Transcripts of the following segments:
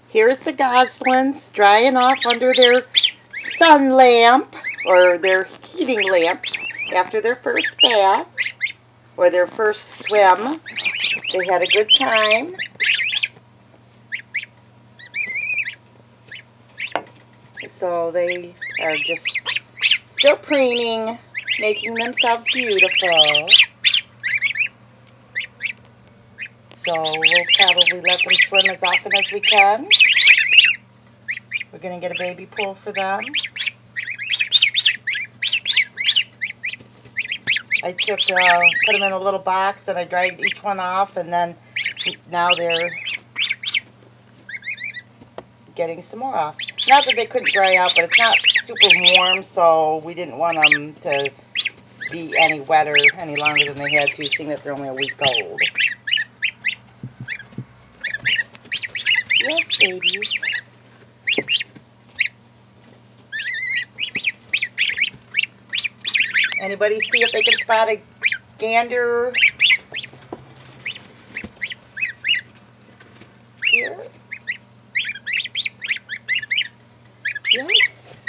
Here's the goslings drying off under their sun lamp or their heating lamp after their first bath or their first swim. They had a good time. So they are just still preening, making themselves beautiful. So we'll probably let them swim as often as we can. We're going to get a baby pool for them. I took, put them in a little box and I dried each one off, and then now they're getting some more off. Not that they couldn't dry out, but it's not super warm, so we didn't want them to be any wetter any longer than they had to, seeing that they're only a week old. Yes, babies. Anybody see if they can spot a gander here? Yes.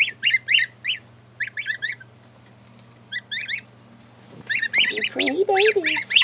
You pretty babies.